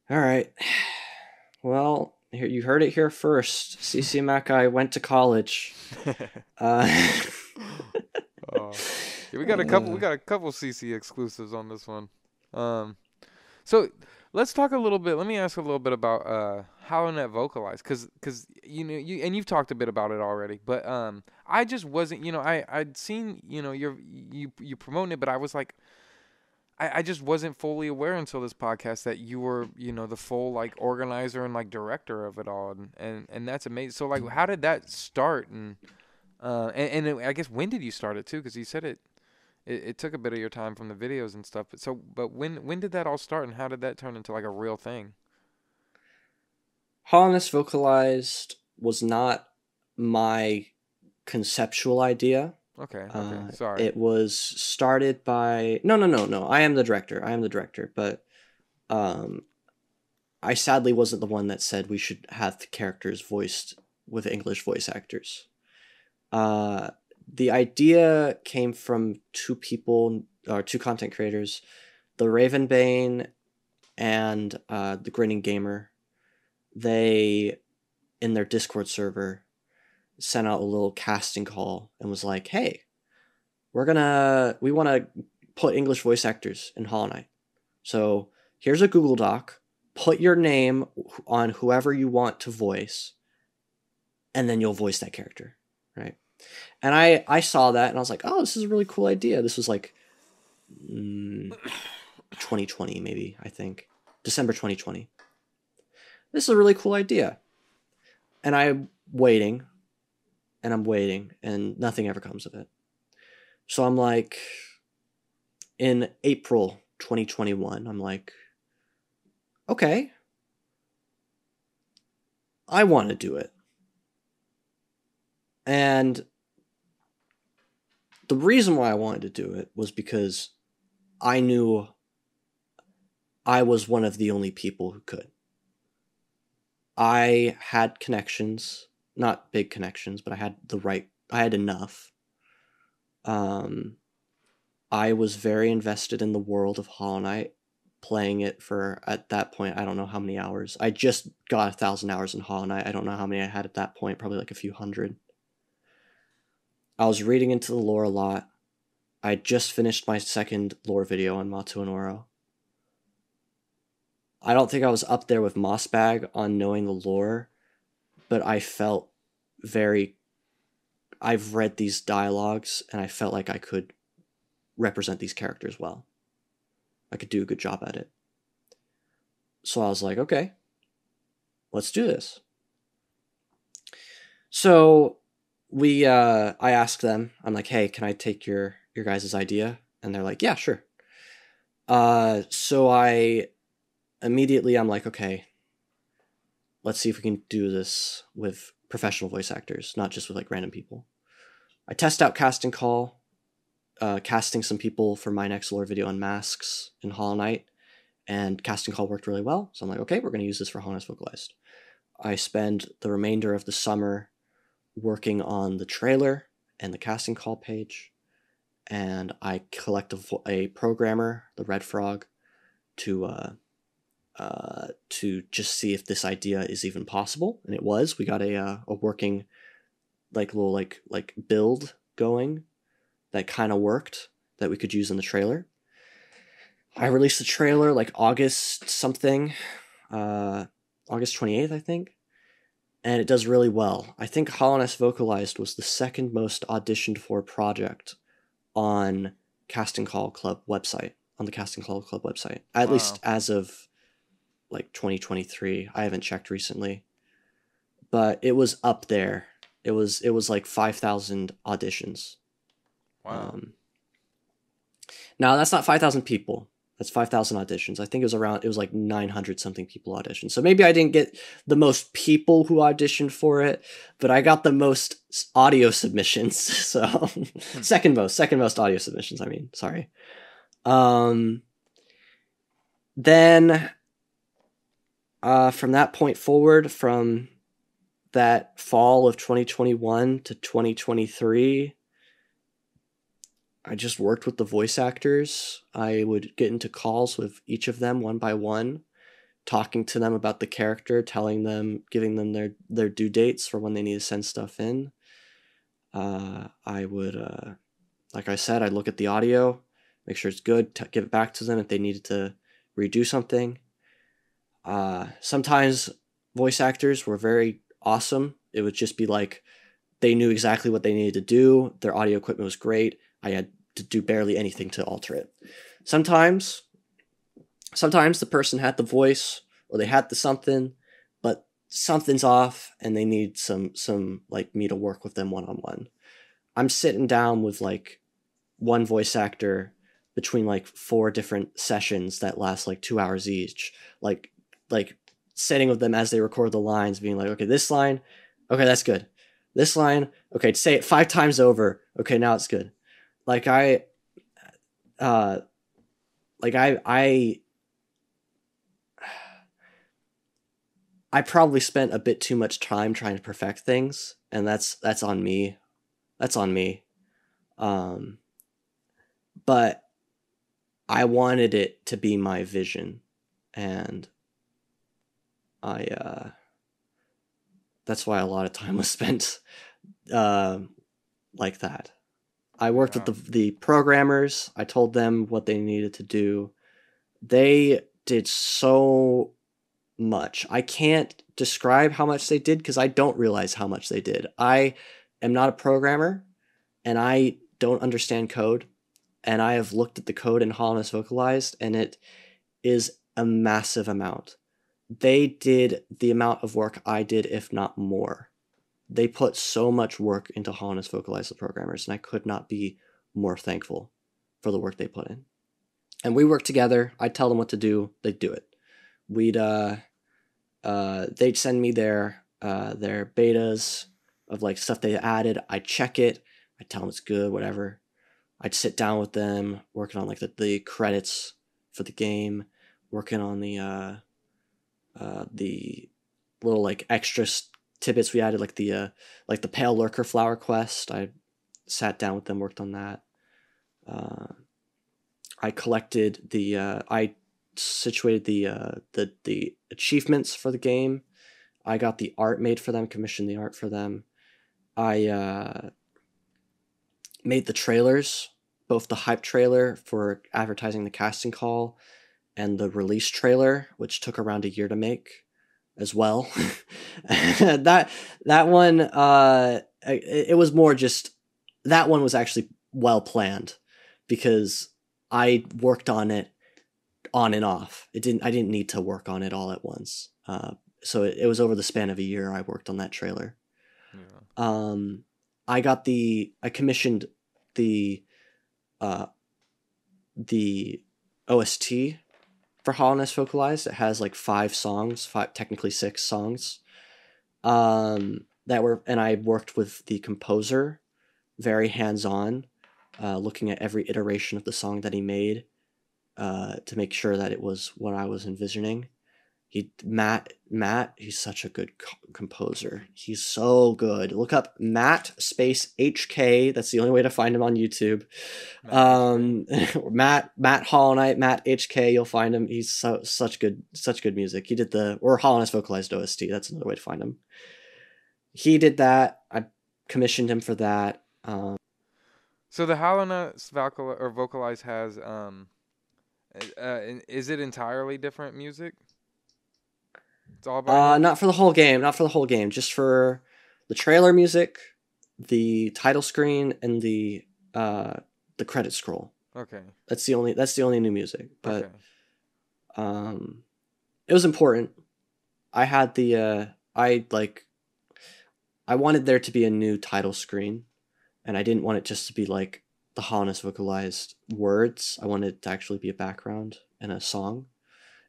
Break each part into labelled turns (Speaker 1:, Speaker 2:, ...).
Speaker 1: All right. Well, here you heard it here first. Ccmaci went to college. Uh,
Speaker 2: Oh, yeah, we got a couple. We got a couple CC exclusives on this one. Um, so let's talk a little bit. Let me ask a little bit about Hallownest Vocalized, cause you've talked a bit about it already, but I just wasn't. I'd seen you promoting it, but I was like, I just wasn't fully aware until this podcast that you were, the full like organizer and like director of it all, and that's amazing. So like, how did that start? I guess when did you start it too? Because you said it took a bit of your time from the videos and stuff. But when did that all start, and how did that turn into like a real thing?
Speaker 1: Hallownest Vocalized was not my conceptual idea.
Speaker 2: Okay, sorry.
Speaker 1: It was started by no. I am the director. But um, I sadly wasn't the one that said we should have the characters voiced with English voice actors. Uh, the idea came from two people, or two content creators, the Ravenbane and the Grinning Gamer. They, in their Discord server, sent out a little casting call and was like, "Hey, we want to put English voice actors in Hollow Knight. So here's a Google Doc. Put your name on whoever you want to voice, and then you'll voice that character, right?" And I saw that and I was like, "Oh, this is a really cool idea." This was like 2020, maybe, I think. December 2020. This is a really cool idea. And I'm waiting, and nothing ever comes of it. So I'm like, in April 2021, I'm like, okay, I want to do it. And the reason why I wanted to do it was because I knew I was one of the only people who could. I had connections, not big connections, but I had enough. I was very invested in the world of Hollow Knight, playing it for, at that point, I don't know how many hours. I just got 1,000 hours in Hollow Knight. I don't know how many I had at that point, probably like a few hundred. I was reading into the lore a lot. I just finished my second lore video on Matu and Oro. I don't think I was up there with Mossbag on knowing the lore, but I felt I've read these dialogues, and I felt like I could represent these characters well. I could do a good job at it. So I was like, okay, let's do this. So I asked them, I'm like, hey, can I take your guys' idea? And they're like, yeah, sure. So I'm like, okay, let's see if we can do this with professional voice actors, not just with like random people. I test out casting call, casting some people for my next lore video on masks in Hollow Knight, and casting call worked really well. So I'm like, okay, we're going to use this for Hallownest Vocalized. I spend the remainder of the summer working on the trailer and the casting call page, and I collect a programmer, the Red Frog, to just see if this idea is even possible, and it was. We got a working little build going that kind of worked, that we could use in the trailer. I released the trailer like August something, August 28th, I think, and it does really well. I think Hallownest Vocalized was the second most auditioned for project on Casting Call Club website, on the Casting Call Club website, at least as of like 2023. I haven't checked recently, but it was up there. It was like 5,000 auditions.
Speaker 2: Wow.
Speaker 1: Now that's not 5,000 people. That's 5,000 auditions. I think it was like 900 something people auditioned. So maybe I didn't get the most people who auditioned for it, but I got the most audio submissions. So second most audio submissions. I mean, sorry. Then from that point forward, from that fall of 2021 to 2023, I just worked with the voice actors. I would get into calls with each of them one by one talking to them about the character, telling them, giving them their due dates for when they need to send stuff in. I would, like I said, I'd look at the audio, make sure it's good, give it back to them if they needed to redo something. Sometimes voice actors were very awesome. It would just be like they knew exactly what they needed to do. Their audio equipment was great. I had to do barely anything to alter it. Sometimes the person had the voice or they had the something, but something's off and they need some like me to work with them one-on-one. I'm sitting down with like one voice actor between like 4 different sessions that last like 2 hours each. Like sitting with them as they record the lines, being like, okay, this line, okay, that's good. This line, okay, say it 5 times over. Okay, now it's good. I probably spent a bit too much time trying to perfect things, and that's on me. That's on me. But I wanted it to be my vision, and that's why a lot of time was spent like that. I worked with the programmers. I told them what they needed to do. They did so much. I can't describe how much they did because I don't realize how much they did. I am not a programmer, and I don't understand code. And I have looked at the code in Hallownest Vocalized, and it is a massive amount. They did the amount of work I did, if not more. They put so much work into Hallownest Vocalized, the programmers, and I could not be more thankful for the work they put in. And we worked together. I'd tell them what to do. They'd do it. They'd send me their betas of like stuff they added. I'd check it. I'd tell them it's good, whatever. I'd sit down with them, working on like the credits for the game, working on the little like extra tidbits we added, like the Pale Lurker Flower Quest. I sat down with them, worked on that. I collected I situated the achievements for the game. I got the art made for them, commissioned the art for them. I made the trailers, both the hype trailer for advertising the casting call and the release trailer, which took around a year to make as well. that one, it was more just, that one was actually well planned because I worked on it on and off. I didn't need to work on it all at once. So it was over the span of a year I worked on that trailer. Yeah. I commissioned the OST for Hallownest Vocalized. It has like 5 songs, technically 6 songs. And I worked with the composer, very hands-on, looking at every iteration of the song that he made, to make sure that it was what I was envisioning. Matt, he's such a good composer. He's So good. Look up Matt space HK. That's the only way to find him on YouTube. Matt Hall Night, Matt HK. You'll find him. He's such good music. He did or Hallownest Vocalized OST. That's another way to find him. He did that. I commissioned him for that.
Speaker 2: So the Hallownest Vocalized has is it entirely different music? It's all about
Speaker 1: not for the whole game. Not for the whole game. Just for the trailer music, the title screen, and the credit scroll. Okay. That's the only new music. But it was important. I had I wanted there to be a new title screen, and I didn't want it just to be like the Hallownest Vocalized words. I wanted it to actually be a background and a song.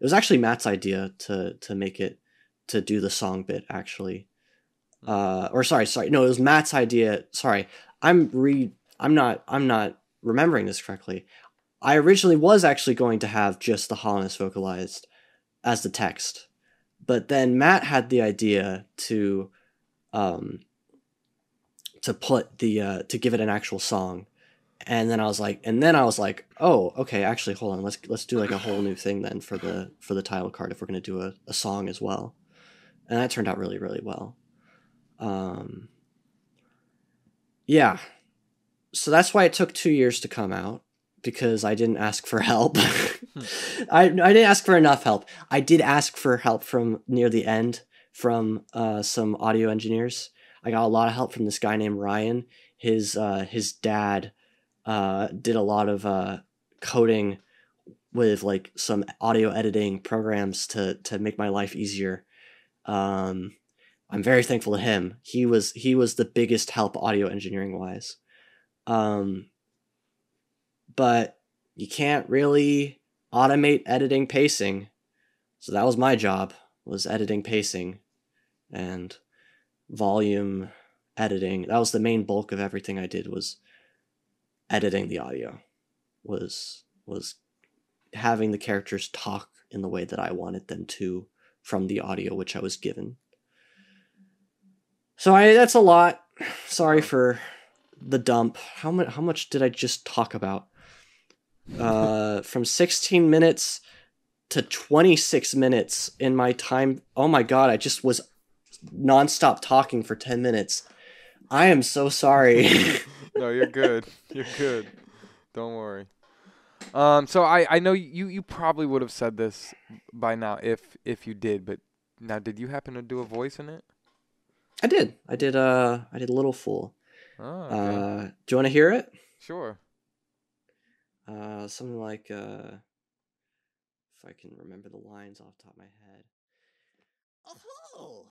Speaker 1: It was actually Matt's idea to make it, to do the song bit, actually. Sorry. No, it was Matt's idea. Sorry. I'm not remembering this correctly. I originally was actually going to have just the Hallownest Vocalized as the text. But then Matt had the idea to put to give it an actual song. And then I was like, oh, okay, actually, hold on, let's do like a whole new thing then for the title card if we're gonna do a song as well. And that turned out really, really well. Yeah. So that's why it took 2 years to come out, because I didn't ask for help. I didn't ask for enough help. I did ask for help from near the end from some audio engineers. I got a lot of help from this guy named Ryan. His dad did a lot of coding with like some audio editing programs to make my life easier. I'm very thankful to him. He was the biggest help audio engineering wise. But you can't really automate editing pacing. So that was my job, was editing pacing and volume editing. That was the main bulk of everything I did, was editing the audio. Was having the characters talk in the way that I wanted them to from the audio which I was given. So that's a lot. Sorry for the dump. How much did I just talk about? From 16 minutes to 26 minutes in my time. Oh my god, I just was nonstop talking for 10 minutes. I am so sorry.
Speaker 2: No, you're good. You're good. Don't worry. So I know you probably would have said this by now if you did, but now did you happen to do a voice in it?
Speaker 1: I did a Little Fool.
Speaker 2: Oh, okay.
Speaker 1: Do you want to hear it?
Speaker 2: Sure.
Speaker 1: Something like if I can remember the lines off the top of my head. Oh.